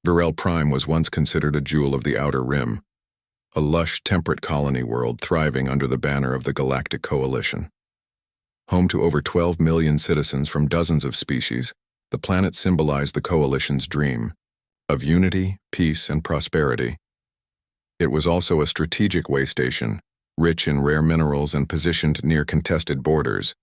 Varel Prime was once considered a jewel of the Outer Rim, a lush, temperate colony world thriving under the banner of the Galactic Coalition. Home to over 12 million citizens from dozens of species, the planet symbolized the Coalition's dream of unity, peace, and prosperity. It was also a strategic way station, rich in rare minerals and positioned near contested borders.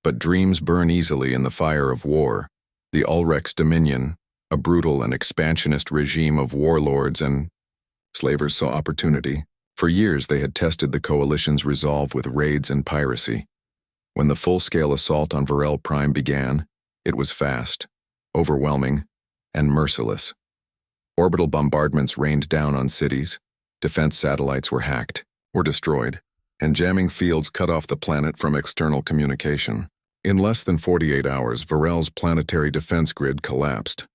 But dreams burn easily in the fire of war. The Ulrek's dominion, a brutal and expansionist regime of warlords and slavers, saw opportunity. For years they had tested the Coalition's resolve with raids and piracy. When the full-scale assault on Varel Prime began, it was fast, overwhelming, and merciless. Orbital bombardments rained down on cities, defense satellites were hacked or destroyed, and jamming fields cut off the planet from external communication. In less than 48 hours, Varel's planetary defense grid collapsed.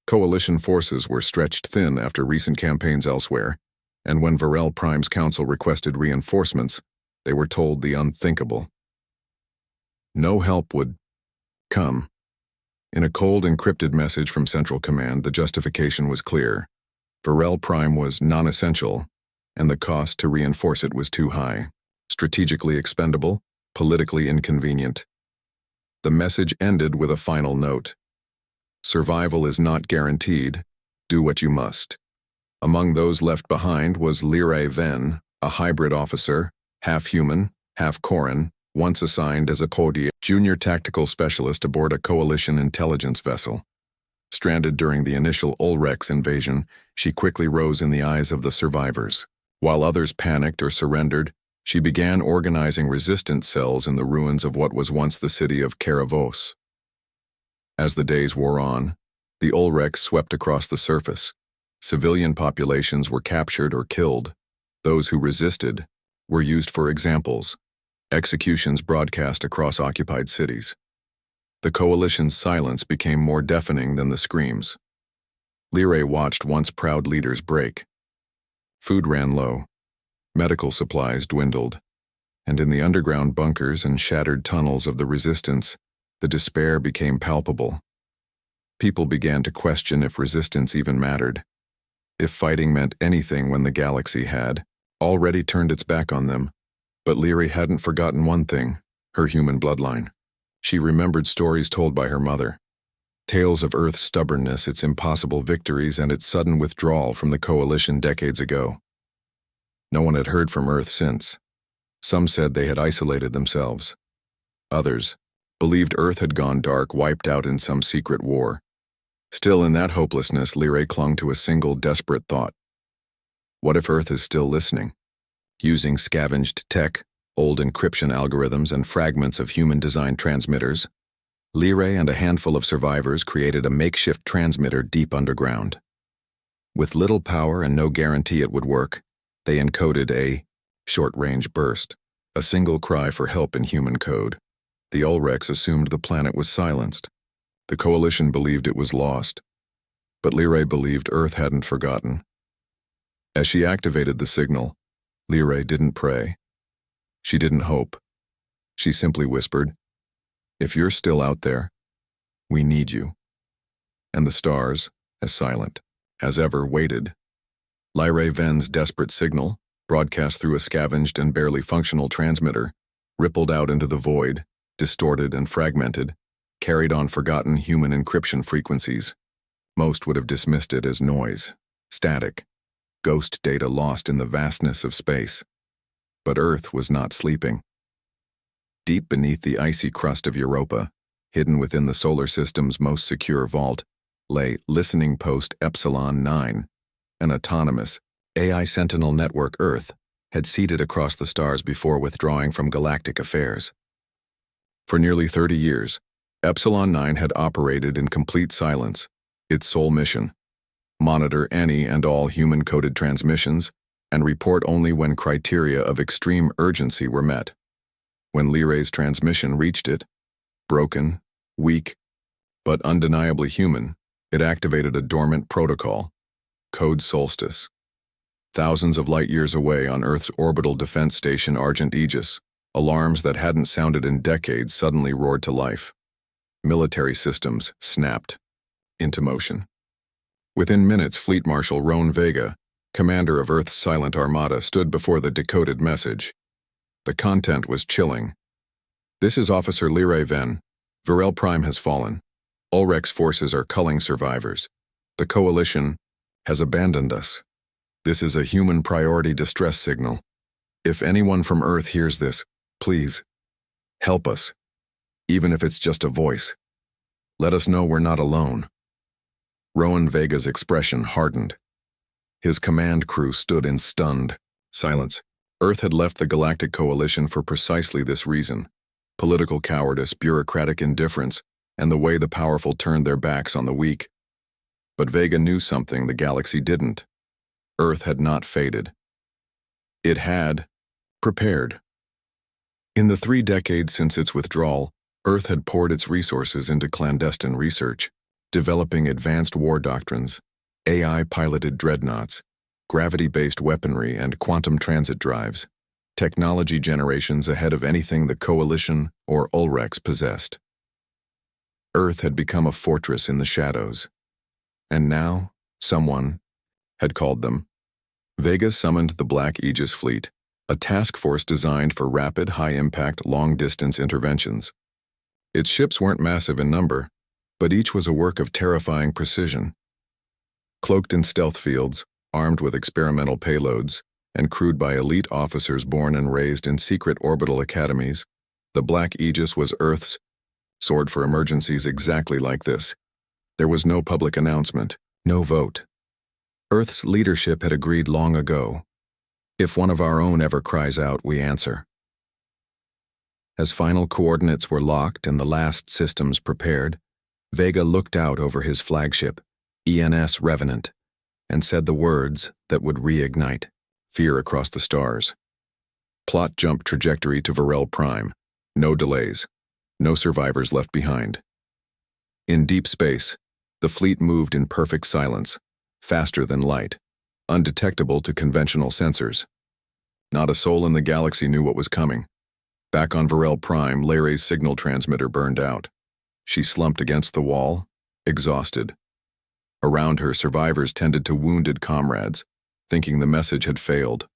Coalition forces were stretched thin after recent campaigns elsewhere, and when Varel Prime's council requested reinforcements, they were told the unthinkable. No help would come. In a cold, encrypted message from Central Command, the justification was clear. Varel Prime was non-essential, and the cost to reinforce it was too high. Strategically expendable, politically inconvenient. The message ended with a final note. Survival is not guaranteed. Do what you must. Among those left behind was Lyrae Ven, a hybrid officer, half human, half Koran, once assigned as a Kodiak junior tactical specialist aboard a Coalition intelligence vessel. Stranded during the initial Ulrek's invasion, she quickly rose in the eyes of the survivors. While others panicked or surrendered, she began organizing resistance cells in the ruins of what was once the city of Karavos. As the days wore on, the Ulrek swept across the surface. Civilian populations were captured or killed. Those who resisted were used for examples. Executions broadcast across occupied cities. The Coalition's silence became more deafening than the screams. Lyrae watched once proud leaders break. Food ran low. Medical supplies dwindled. And in the underground bunkers and shattered tunnels of the resistance, the despair became palpable. People began to question if resistance even mattered. If fighting meant anything when the galaxy had already turned its back on them. But Lyrae hadn't forgotten one thing, her human bloodline. She remembered stories told by her mother. Tales of Earth's stubbornness, its impossible victories, and its sudden withdrawal from the Coalition decades ago. No one had heard from Earth since. Some said they had isolated themselves. Others believed Earth had gone dark, wiped out in some secret war. Still in that hopelessness, Lyrae clung to a single desperate thought. What if Earth is still listening? Using scavenged tech, old encryption algorithms, and fragments of human-designed transmitters, Lyrae and a handful of survivors created a makeshift transmitter deep underground. With little power and no guarantee it would work, they encoded a short-range burst, a single cry for help in human code. The Ulreks assumed the planet was silenced. The Coalition believed it was lost. But Lyrae believed Earth hadn't forgotten. As she activated the signal, Lyrae didn't pray. She didn't hope. She simply whispered, "If you're still out there, we need you." And the stars, as silent as ever, waited. Lyrae Ven's desperate signal, broadcast through a scavenged and barely functional transmitter, rippled out into the void, distorted and fragmented, carried on forgotten human encryption frequencies. Most would have dismissed it as noise, static, ghost data lost in the vastness of space. But Earth was not sleeping. Deep beneath the icy crust of Europa, hidden within the solar system's most secure vault, lay listening post Epsilon 9, an autonomous, AI Sentinel network Earth had seeded across the stars before withdrawing from galactic affairs. For nearly 30 years, Epsilon 9 had operated in complete silence, its sole mission: monitor any and all human-coded transmissions, and report only when criteria of extreme urgency were met. When Lyrae's transmission reached it, broken, weak, but undeniably human, it activated a dormant protocol, Code Solstice. Thousands of light-years away on Earth's orbital defense station Argent Aegis, alarms that hadn't sounded in decades suddenly roared to life. Military systems snapped into motion. Within minutes, Fleet Marshal Roan Vega, commander of Earth's Silent Armada, stood before the decoded message. The content was chilling. "This is Officer Lyrae Ven. Varel Prime has fallen. Ulrek's forces are culling survivors. The Coalition has abandoned us. This is a human priority distress signal. If anyone from Earth hears this, please, help us. Even if it's just a voice. Let us know we're not alone." Roan Vega's expression hardened. His command crew stood in stunned silence. Earth had left the Galactic Coalition for precisely this reason: political cowardice, bureaucratic indifference, and the way the powerful turned their backs on the weak. But Vega knew something the galaxy didn't. Earth had not faded. It had prepared. In the 3 decades since its withdrawal, Earth had poured its resources into clandestine research, developing advanced war doctrines, AI-piloted dreadnoughts, gravity-based weaponry, and quantum transit drives, technology generations ahead of anything the Coalition or Ulrex possessed. Earth had become a fortress in the shadows. And now, someone had called them. Vega summoned the Black Aegis Fleet, a task force designed for rapid, high-impact, long-distance interventions. Its ships weren't massive in number, but each was a work of terrifying precision. Cloaked in stealth fields, armed with experimental payloads, and crewed by elite officers born and raised in secret orbital academies, the Black Aegis was Earth's sword for emergencies exactly like this. There was no public announcement, no vote. Earth's leadership had agreed long ago. If one of our own ever cries out, we answer. As final coordinates were locked and the last systems prepared, Vega looked out over his flagship, ENS Revenant, and said the words that would reignite fear across the stars. Plot jump trajectory to Varel Prime. No delays. No survivors left behind. In deep space, the fleet moved in perfect silence, faster than light, undetectable to conventional sensors. Not a soul in the galaxy knew what was coming. Back on Varel Prime, Lyrae's signal transmitter burned out. She slumped against the wall, exhausted. Around her, survivors tended to wounded comrades, thinking the message had failed.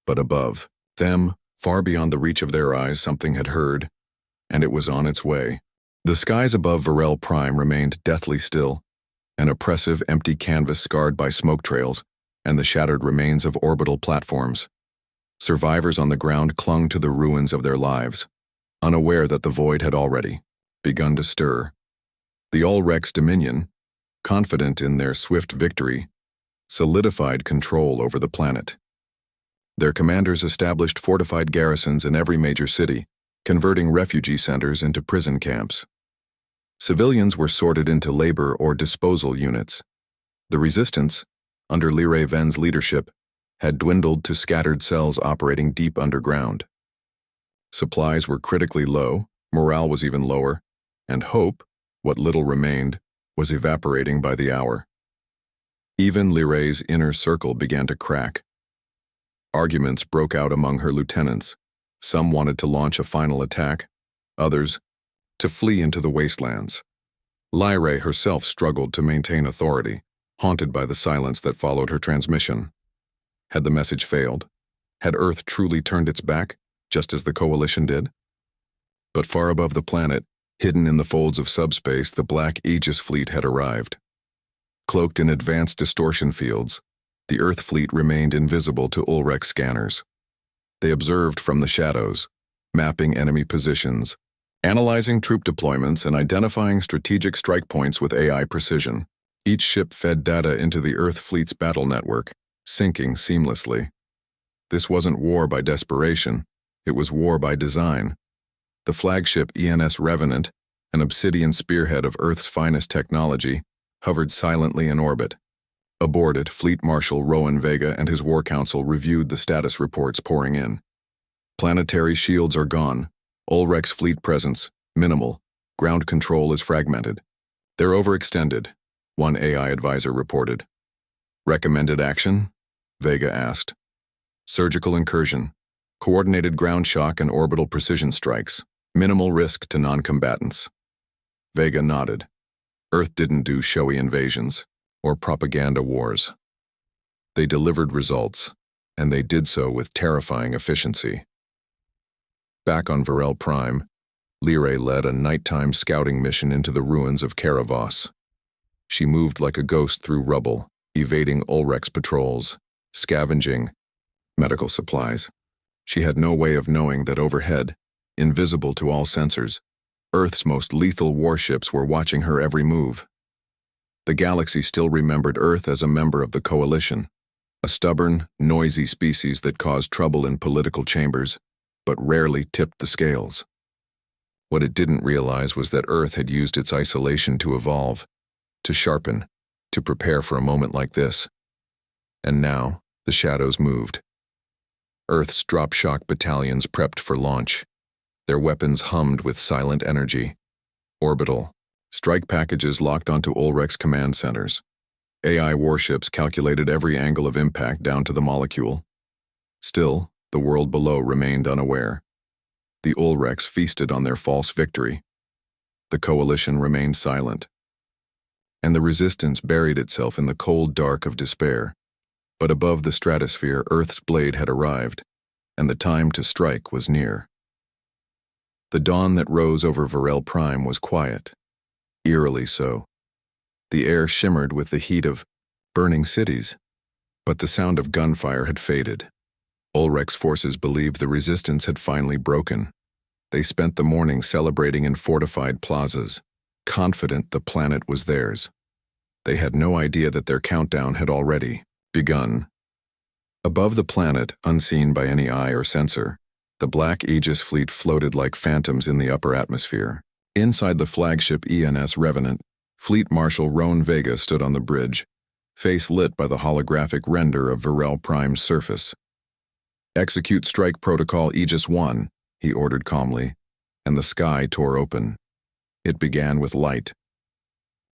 But above them, far beyond the reach of their eyes, something had heard, and it was on its way. The skies above Varel Prime remained deathly still, an oppressive, empty canvas scarred by smoke trails and the shattered remains of orbital platforms. Survivors on the ground clung to the ruins of their lives, unaware that the void had already begun to stir. The Ulrex Dominion, confident in their swift victory, solidified control over the planet. Their commanders established fortified garrisons in every major city, converting refugee centers into prison camps. Civilians were sorted into labor or disposal units. The resistance, under Lyrae Ven's leadership, had dwindled to scattered cells operating deep underground. Supplies were critically low, morale was even lower, and hope, what little remained, was evaporating by the hour. Even Lyrae's inner circle began to crack. Arguments broke out among her lieutenants. Some wanted to launch a final attack, others to flee into the wastelands. Lyrae herself struggled to maintain authority, haunted by the silence that followed her transmission. Had the message failed? Had Earth truly turned its back, just as the Coalition did? But far above the planet, hidden in the folds of subspace, the Black Aegis fleet had arrived. Cloaked in advanced distortion fields, the Earth fleet remained invisible to Ulrex scanners. They observed from the shadows, mapping enemy positions, analyzing troop deployments, and identifying strategic strike points with AI precision. Each ship fed data into the Earth fleet's battle network, syncing seamlessly. This wasn't war by desperation, it was war by design. The flagship ENS Revenant, an obsidian spearhead of Earth's finest technology, hovered silently in orbit. Aboard it, Fleet Marshal Roan Vega and his War Council reviewed the status reports pouring in. Planetary shields are gone. Ulrex fleet presence, minimal. Ground control is fragmented. They're overextended, one AI advisor reported. Recommended action? Vega asked. Surgical incursion, coordinated ground shock and orbital precision strikes, minimal risk to non-combatants. Vega nodded. Earth didn't do showy invasions. or propaganda wars. They delivered results, and they did so with terrifying efficiency. Back on Varel Prime, Lyrae led a nighttime scouting mission into the ruins of Caravos. She moved like a ghost through rubble, evading Ulrek's patrols, scavenging medical supplies. She had no way of knowing that overhead, invisible to all sensors, Earth's most lethal warships were watching her every move. The galaxy still remembered Earth as a member of the Coalition, a stubborn, noisy species that caused trouble in political chambers, but rarely tipped the scales. What it didn't realize was that Earth had used its isolation to evolve, to sharpen, to prepare for a moment like this. And now, the shadows moved. Earth's drop-shock battalions prepped for launch. Their weapons hummed with silent energy. Orbital, strike packages locked onto Ulrek's command centers. AI warships calculated every angle of impact down to the molecule. Still, the world below remained unaware. The Ulreks feasted on their false victory. The Coalition remained silent. And the Resistance buried itself in the cold dark of despair. But above the stratosphere, Earth's blade had arrived, and the time to strike was near. The dawn that rose over Varel Prime was quiet, eerily so. The air shimmered with the heat of burning cities, but the sound of gunfire had faded. Ulrek's forces believed the Resistance had finally broken. They spent the morning celebrating in fortified plazas, confident the planet was theirs. They had no idea that their countdown had already begun. Above the planet, unseen by any eye or sensor, the Black Aegis fleet floated like phantoms in the upper atmosphere. Inside the flagship ENS Revenant, Fleet Marshal Roan Vega stood on the bridge, face lit by the holographic render of Varel Prime's surface. "Execute Strike Protocol Aegis 1, he ordered calmly, and the sky tore open. It began with light.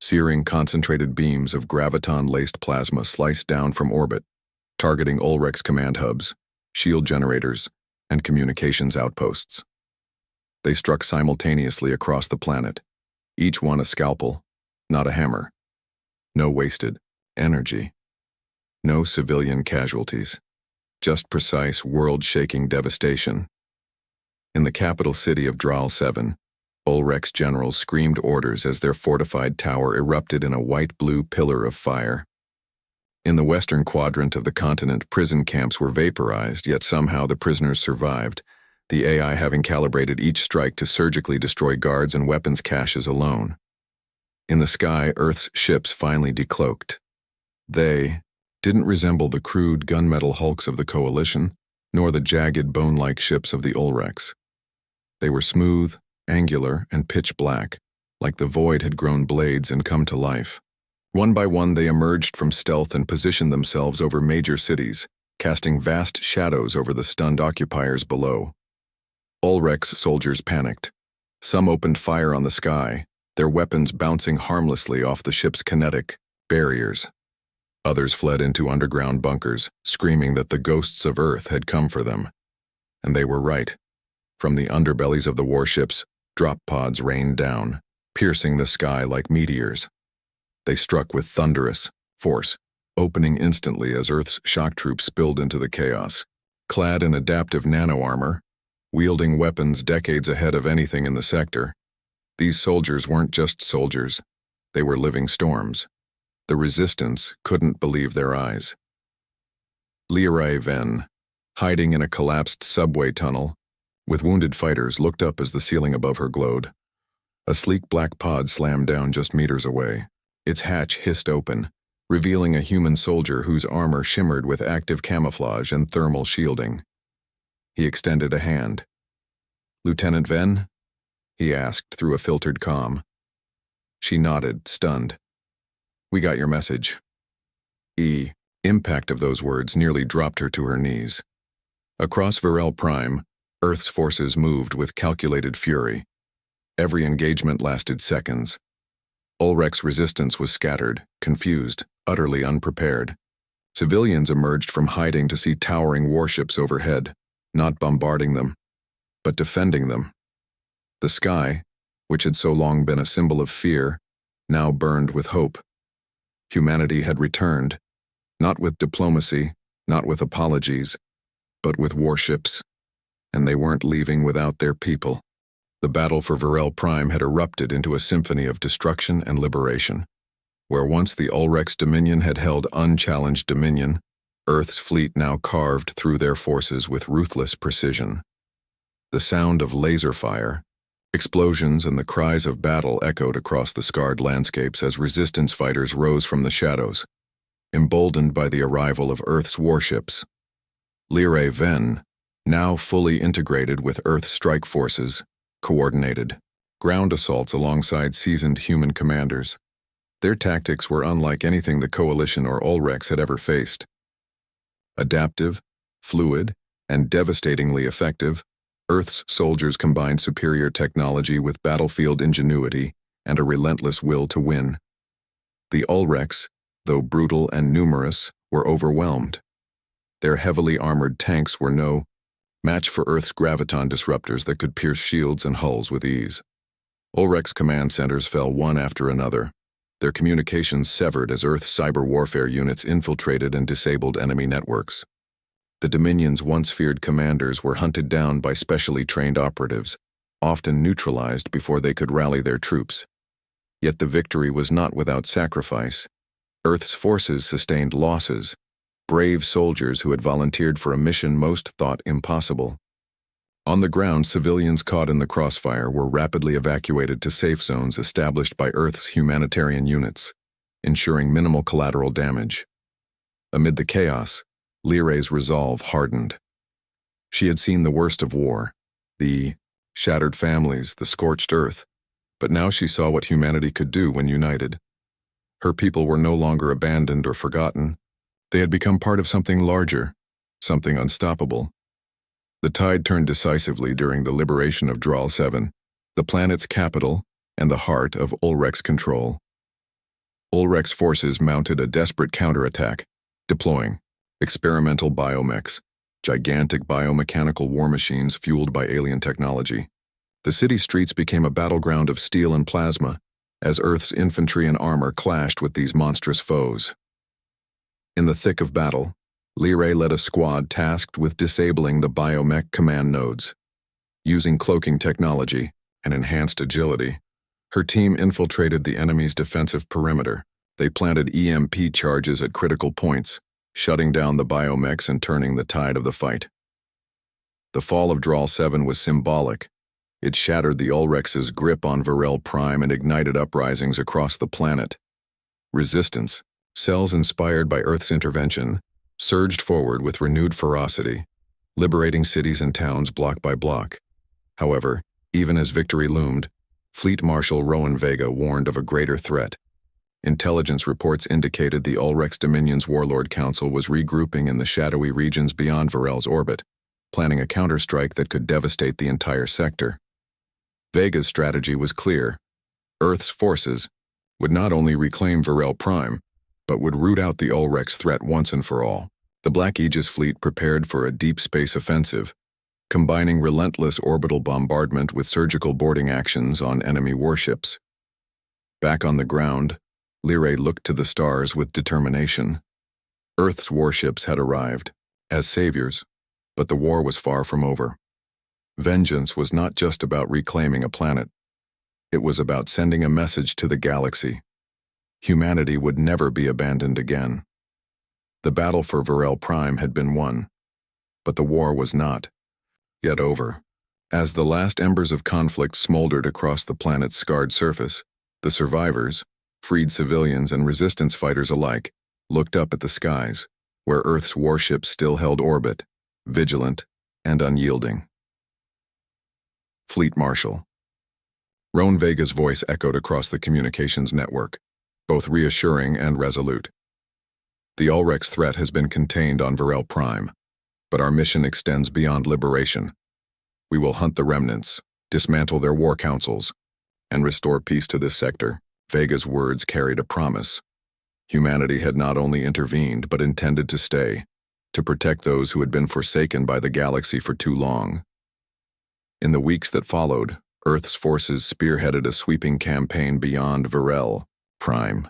Searing concentrated beams of graviton-laced plasma sliced down from orbit, targeting Ulrek's command hubs, shield generators, and communications outposts. They struck simultaneously across the planet, each one a scalpel, not a hammer. No wasted energy. No civilian casualties. Just precise, world-shaking devastation. In the capital city of Dral 7, Ulrek's generals screamed orders as their fortified tower erupted in a white-blue pillar of fire. In the western quadrant of the continent, prison camps were vaporized, yet somehow the prisoners survived, the AI having calibrated each strike to surgically destroy guards and weapons caches alone. In the sky, Earth's ships finally decloaked. They didn't resemble the crude gunmetal hulks of the Coalition, nor the jagged bone-like ships of the Ulreks. They were smooth, angular, and pitch black, like the void had grown blades and come to life. One by one they emerged from stealth and positioned themselves over major cities, casting vast shadows over the stunned occupiers below. Ulrek's soldiers panicked. Some opened fire on the sky, their weapons bouncing harmlessly off the ship's kinetic barriers. Others fled into underground bunkers, screaming that the ghosts of Earth had come for them. And they were right. From the underbellies of the warships, drop pods rained down, piercing the sky like meteors. They struck with thunderous force, opening instantly as Earth's shock troops spilled into the chaos. Clad in adaptive nano-armor, wielding weapons decades ahead of anything in the sector, these soldiers weren't just soldiers, they were living storms. The Resistance couldn't believe their eyes. Lyrae Ven, hiding in a collapsed subway tunnel, with wounded fighters, looked up as the ceiling above her glowed. A sleek black pod slammed down just meters away. Its hatch hissed open, revealing a human soldier whose armor shimmered with active camouflage and thermal shielding. He extended a hand. "Lieutenant Ven?" he asked through a filtered comm. She nodded, stunned. "We got your message." Impact of those words nearly dropped her to her knees. Across Varel Prime, Earth's forces moved with calculated fury. Every engagement lasted seconds. Ulrek's resistance was scattered, confused, utterly unprepared. Civilians emerged from hiding to see towering warships overhead, not bombarding them, but defending them. The sky, which had so long been a symbol of fear, now burned with hope. Humanity had returned, not with diplomacy, not with apologies, but with warships, and they weren't leaving without their people. The battle for Varel Prime had erupted into a symphony of destruction and liberation. Where once the Ulrex Dominion had held unchallenged dominion, Earth's fleet now carved through their forces with ruthless precision. The sound of laser fire, explosions, and the cries of battle echoed across the scarred landscapes as resistance fighters rose from the shadows, emboldened by the arrival of Earth's warships. Lyrae Ven, now fully integrated with Earth's strike forces, coordinated ground assaults alongside seasoned human commanders. Their tactics were unlike anything the Coalition or Ulrex had ever faced. Adaptive, fluid, and devastatingly effective, Earth's soldiers combined superior technology with battlefield ingenuity and a relentless will to win. The Ulrex, though brutal and numerous, were overwhelmed. Their heavily armored tanks were no match for Earth's graviton disruptors that could pierce shields and hulls with ease. Ulrex command centers fell one after another, their communications severed as Earth's cyber warfare units infiltrated and disabled enemy networks. The Dominion's once feared commanders were hunted down by specially trained operatives, often neutralized before they could rally their troops. Yet the victory was not without sacrifice. Earth's forces sustained losses, brave soldiers who had volunteered for a mission most thought impossible. On the ground, civilians caught in the crossfire were rapidly evacuated to safe zones established by Earth's humanitarian units, ensuring minimal collateral damage. Amid the chaos, Lyrae's resolve hardened. She had seen the worst of war, the shattered families, the scorched earth, but now she saw what humanity could do when united. Her people were no longer abandoned or forgotten. They had become part of something larger, something unstoppable. The tide turned decisively during the liberation of Dral 7, the planet's capital and the heart of Ulrex control. Ulrex forces mounted a desperate counterattack, deploying experimental biomechs, gigantic biomechanical war machines fueled by alien technology. The city streets became a battleground of steel and plasma, as Earth's infantry and armor clashed with these monstrous foes. In the thick of battle, Lyrae led a squad tasked with disabling the biomech command nodes. Using cloaking technology and enhanced agility, her team infiltrated the enemy's defensive perimeter. They planted EMP charges at critical points, shutting down the biomechs and turning the tide of the fight. The fall of Dral 7 was symbolic. It shattered the Ulrex's grip on Varel Prime and ignited uprisings across the planet. Resistance, cells inspired by Earth's intervention, surged forward with renewed ferocity, liberating cities and towns block by block. However, even as victory loomed, Fleet Marshal Rowan Vega warned of a greater threat. Intelligence reports indicated the Ulrex Dominion's Warlord Council was regrouping in the shadowy regions beyond Varel's orbit, planning a counterstrike that could devastate the entire sector. Vega's strategy was clear. Earth's forces would not only reclaim Varel Prime, but would root out the Ulrex threat once and for all. The Black Aegis fleet prepared for a deep space offensive, combining relentless orbital bombardment with surgical boarding actions on enemy warships. Back on the ground, Lyrae looked to the stars with determination. Earth's warships had arrived, as saviors, but the war was far from over. Vengeance was not just about reclaiming a planet. It was about sending a message to the galaxy. Humanity would never be abandoned again. The battle for Varel Prime had been won, but the war was not yet over. As the last embers of conflict smoldered across the planet's scarred surface, the survivors, freed civilians and resistance fighters alike, looked up at the skies, where Earth's warships still held orbit, vigilant and unyielding. Fleet Marshal. Rowan Vega's voice echoed across the communications network, both reassuring and resolute. The Ulrex threat has been contained on Varel Prime, but our mission extends beyond liberation. We will hunt the remnants, dismantle their war councils, and restore peace to this sector. Vega's words carried a promise. Humanity had not only intervened but intended to stay, to protect those who had been forsaken by the galaxy for too long. In the weeks that followed, Earth's forces spearheaded a sweeping campaign beyond Varel Prime.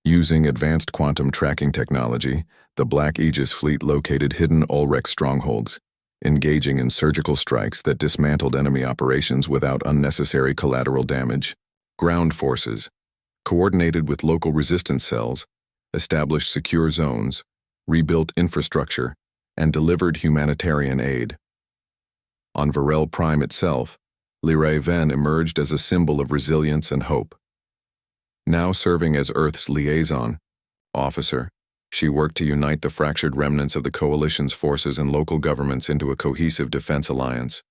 Using advanced quantum tracking technology, the Black Aegis fleet located hidden Ulrich strongholds, engaging in surgical strikes that dismantled enemy operations without unnecessary collateral damage. Ground forces, coordinated with local resistance cells, established secure zones, rebuilt infrastructure, and delivered humanitarian aid. On Varel Prime itself, Lyrae Ven emerged as a symbol of resilience and hope. Now serving as Earth's liaison officer, she worked to unite the fractured remnants of the Coalition's forces and local governments into a cohesive defense alliance.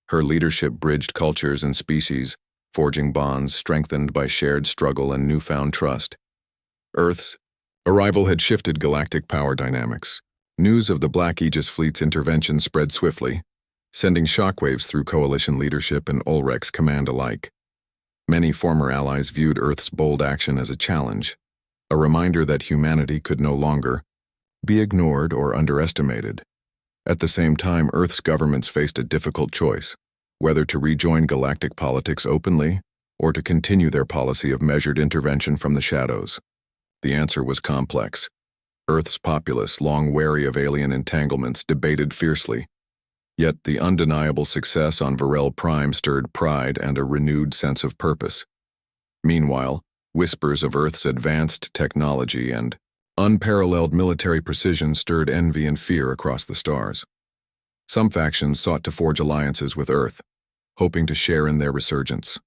Her leadership bridged cultures and species, forging bonds strengthened by shared struggle and newfound trust. Earth's arrival had shifted galactic power dynamics. News of the Black Aegis fleet's intervention spread swiftly, sending shockwaves through Coalition leadership and Ulrich's command alike. Many former allies viewed Earth's bold action as a challenge, a reminder that humanity could no longer be ignored or underestimated. At the same time, Earth's governments faced a difficult choice, whether to rejoin galactic politics openly or to continue their policy of measured intervention from the shadows. The answer was complex. Earth's populace, long wary of alien entanglements, debated fiercely. Yet the undeniable success on Varel Prime stirred pride and a renewed sense of purpose. Meanwhile, whispers of Earth's advanced technology and unparalleled military precision stirred envy and fear across the stars. Some factions sought to forge alliances with Earth, hoping to share in their resurgence.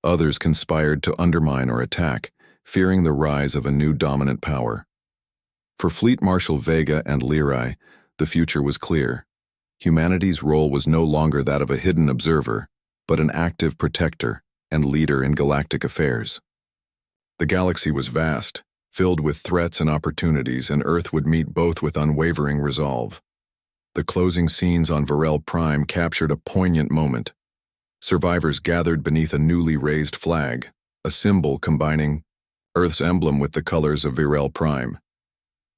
Others conspired to undermine or attack, fearing the rise of a new dominant power. For Fleet Marshal Vega and Lyrae, the future was clear. Humanity's role was no longer that of a hidden observer, but an active protector and leader in galactic affairs. The galaxy was vast, filled with threats and opportunities, and Earth would meet both with unwavering resolve. The closing scenes on Varel Prime captured a poignant moment. Survivors gathered beneath a newly raised flag, a symbol combining Earth's emblem with the colors of Varel Prime.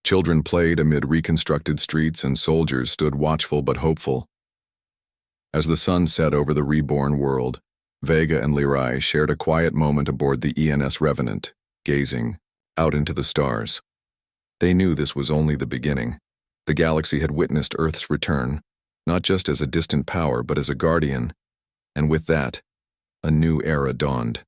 Children played amid reconstructed streets, and soldiers stood watchful but hopeful. As the sun set over the reborn world, Vega and Lyrae shared a quiet moment aboard the ENS Revenant, gazing out into the stars. They knew this was only the beginning. The galaxy had witnessed Earth's return, not just as a distant power but as a guardian, and with that, a new era dawned.